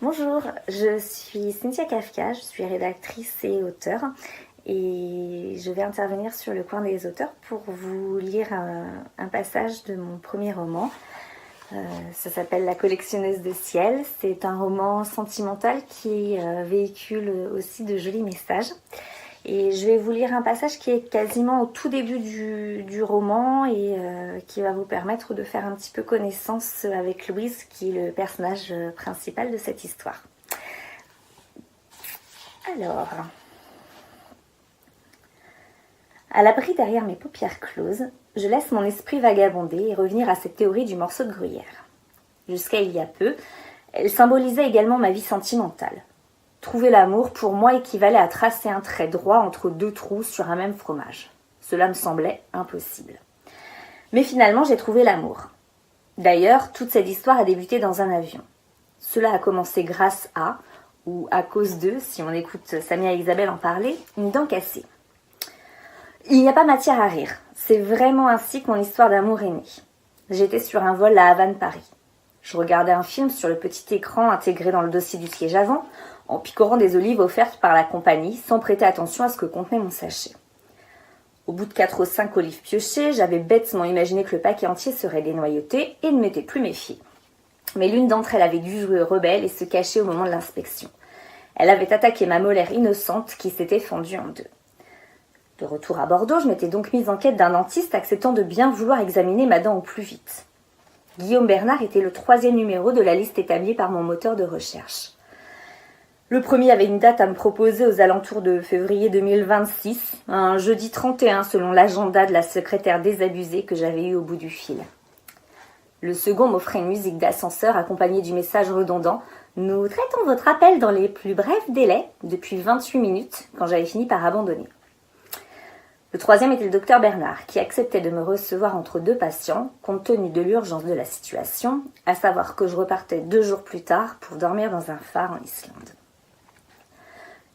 Bonjour, je suis Cynthia Kafka, je suis rédactrice et auteure et je vais intervenir sur le coin des auteurs pour vous lire un passage de mon premier roman. Ça s'appelle La collectionneuse de ciel. C'est un roman sentimental qui véhicule aussi de jolis messages. Et je vais vous lire un passage qui est quasiment au tout début du roman et qui va vous permettre de faire un petit peu connaissance avec Louise, qui est le personnage principal de cette histoire. Alors, à l'abri derrière mes paupières closes, je laisse mon esprit vagabonder et revenir à cette théorie du morceau de gruyère. Jusqu'à il y a peu, elle symbolisait également ma vie sentimentale. Trouver l'amour, pour moi, équivalait à tracer un trait droit entre deux trous sur un même fromage. Cela me semblait impossible. Mais finalement, j'ai trouvé l'amour. D'ailleurs, toute cette histoire a débuté dans un avion. Cela a commencé grâce à, ou à cause de, si on écoute Samia et Isabelle en parler, une dent cassée. Il n'y a pas matière à rire. C'est vraiment ainsi que mon histoire d'amour est née. J'étais sur un vol à Havane-Paris. Je regardais un film sur le petit écran intégré dans le dossier du siège avant, en picorant des olives offertes par la compagnie, sans prêter attention à ce que contenait mon sachet. Au bout de 4 ou 5 olives piochées, j'avais bêtement imaginé que le paquet entier serait dénoyauté et ne m'étais plus méfiée. Mais l'une d'entre elles avait dû jouer rebelle et se cacher au moment de l'inspection. Elle avait attaqué ma molaire innocente qui s'était fendue en deux. De retour à Bordeaux, je m'étais donc mise en quête d'un dentiste acceptant de bien vouloir examiner ma dent au plus vite. Guillaume Bernard était le 3e numéro de la liste établie par mon moteur de recherche. Le premier avait une date à me proposer aux alentours de février 2026, un jeudi 31 selon l'agenda de la secrétaire désabusée que j'avais eue au bout du fil. Le second m'offrait une musique d'ascenseur accompagnée du message redondant « Nous traitons votre appel dans les plus brefs délais » depuis 28 minutes quand j'avais fini par abandonner. Le troisième était le docteur Bernard qui acceptait de me recevoir entre 2 patients compte tenu de l'urgence de la situation, à savoir que je repartais 2 jours plus tard pour dormir dans un phare en Islande.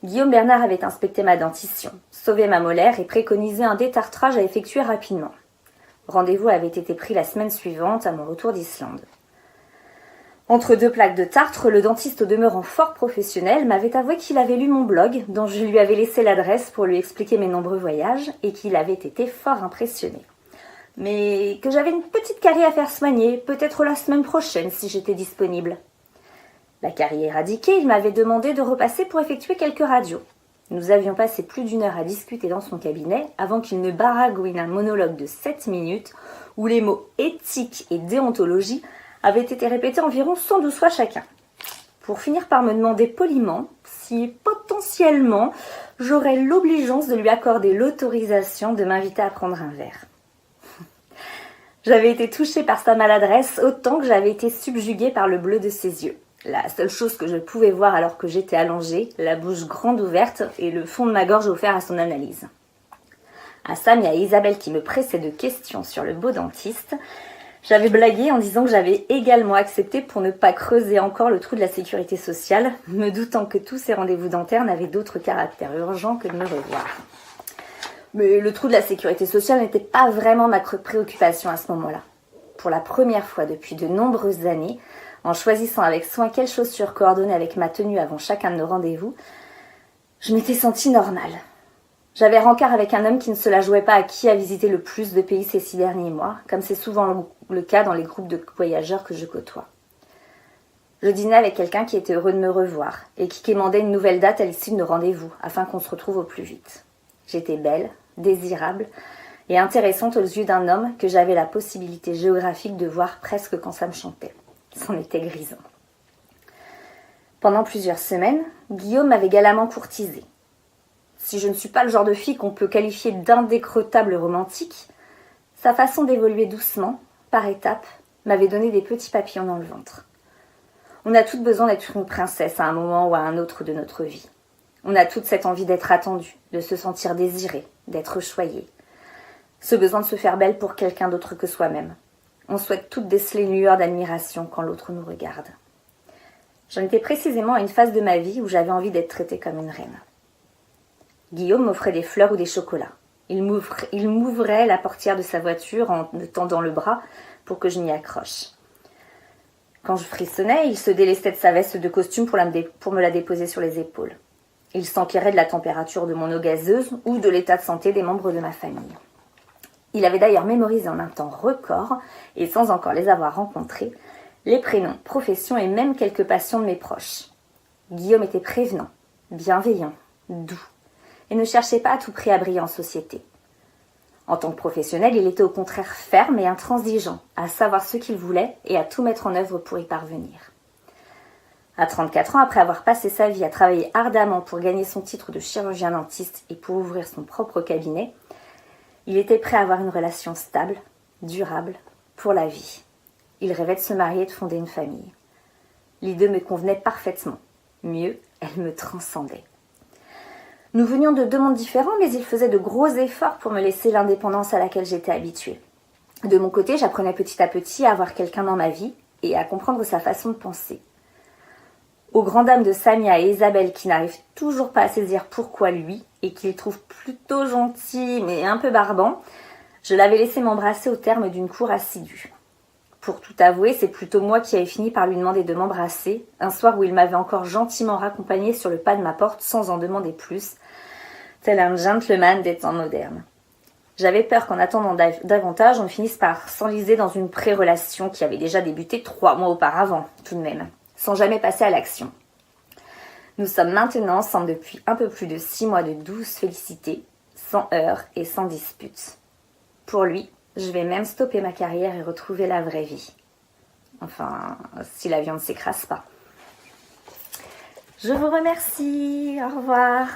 Guillaume Bernard avait inspecté ma dentition, sauvé ma molaire et préconisé un détartrage à effectuer rapidement. Rendez-vous avait été pris la semaine suivante à mon retour d'Islande. Entre 2 plaques de tartre, le dentiste au demeurant fort professionnel m'avait avoué qu'il avait lu mon blog, dont je lui avais laissé l'adresse pour lui expliquer mes nombreux voyages, et qu'il avait été fort impressionné. Mais que j'avais une petite carie à faire soigner, peut-être la semaine prochaine si j'étais disponible. La carie éradiquée, il m'avait demandé de repasser pour effectuer quelques radios. Nous avions passé plus d'1 heure à discuter dans son cabinet avant qu'il ne baragouine un monologue de 7 minutes où les mots éthique et déontologie avaient été répétés environ 112 fois chacun. Pour finir par me demander poliment si potentiellement j'aurais l'obligeance de lui accorder l'autorisation de m'inviter à prendre un verre. J'avais été touchée par sa maladresse autant que j'avais été subjuguée par le bleu de ses yeux. La seule chose que je pouvais voir alors que j'étais allongée, la bouche grande ouverte et le fond de ma gorge offert à son analyse. À Sam et à Isabelle qui me pressaient de questions sur le beau dentiste, j'avais blagué en disant que j'avais également accepté pour ne pas creuser encore le trou de la sécurité sociale, me doutant que tous ces rendez-vous dentaires n'avaient d'autre caractère urgent que de me revoir. Mais le trou de la sécurité sociale n'était pas vraiment ma préoccupation à ce moment-là. Pour la première fois depuis de nombreuses années, en choisissant avec soin quelles chaussures coordonner avec ma tenue avant chacun de nos rendez-vous, je m'étais sentie normale. J'avais rencard avec un homme qui ne se la jouait pas à qui a visité le plus de pays ces 6 derniers mois, comme c'est souvent le cas dans les groupes de voyageurs que je côtoie. Je dînais avec quelqu'un qui était heureux de me revoir et qui quémandait une nouvelle date à l'issue de nos rendez-vous, afin qu'on se retrouve au plus vite. J'étais belle, désirable et intéressante aux yeux d'un homme que j'avais la possibilité géographique de voir presque quand ça me chantait. C'en était grisant. Pendant plusieurs semaines, Guillaume m'avait galamment courtisée. Si je ne suis pas le genre de fille qu'on peut qualifier d'indécrottable romantique, sa façon d'évoluer doucement, par étapes, m'avait donné des petits papillons dans le ventre. On a toutes besoin d'être une princesse à un moment ou à un autre de notre vie. On a toute cette envie d'être attendue, de se sentir désirée, d'être choyée. Ce besoin de se faire belle pour quelqu'un d'autre que soi-même. On souhaite toutes déceler une lueur d'admiration quand l'autre nous regarde. J'en étais précisément à une phase de ma vie où j'avais envie d'être traitée comme une reine. Guillaume m'offrait des fleurs ou des chocolats. Il m'ouvrait la portière de sa voiture en me tendant le bras pour que je m'y accroche. Quand je frissonnais, il se délestait de sa veste de costume pour me la déposer sur les épaules. Il s'enquérait de la température de mon eau gazeuse ou de l'état de santé des membres de ma famille. Il avait d'ailleurs mémorisé en un temps record, et sans encore les avoir rencontrés, les prénoms, professions et même quelques passions de mes proches. Guillaume était prévenant, bienveillant, doux, et ne cherchait pas à tout prix à briller en société. En tant que professionnel, il était au contraire ferme et intransigeant, à savoir ce qu'il voulait et à tout mettre en œuvre pour y parvenir. À 34 ans, après avoir passé sa vie à travailler ardemment pour gagner son titre de chirurgien dentiste et pour ouvrir son propre cabinet, il était prêt à avoir une relation stable, durable, pour la vie. Il rêvait de se marier et de fonder une famille. L'idée me convenait parfaitement. Mieux, elle me transcendait. Nous venions de deux mondes différents, mais il faisait de gros efforts pour me laisser l'indépendance à laquelle j'étais habituée. De mon côté, j'apprenais petit à petit à avoir quelqu'un dans ma vie et à comprendre sa façon de penser. Aux grandes dames de Samia et Isabelle qui n'arrivent toujours pas à saisir pourquoi lui et qui le trouvent plutôt gentil mais un peu barbant, je l'avais laissé m'embrasser au terme d'une cour assidue. Pour tout avouer, c'est plutôt moi qui avais fini par lui demander de m'embrasser, un soir où il m'avait encore gentiment raccompagnée sur le pas de ma porte sans en demander plus, tel un gentleman des temps modernes. J'avais peur qu'en attendant davantage, on finisse par s'enliser dans une pré-relation qui avait déjà débuté 3 mois auparavant, tout de même, sans jamais passer à l'action. Nous sommes maintenant ensemble depuis un peu plus de 6 mois de douces félicités, sans heurts et sans disputes. Pour lui, je vais même stopper ma carrière et retrouver la vraie vie. Enfin, si l'avion ne s'écrase pas. Je vous remercie. Au revoir.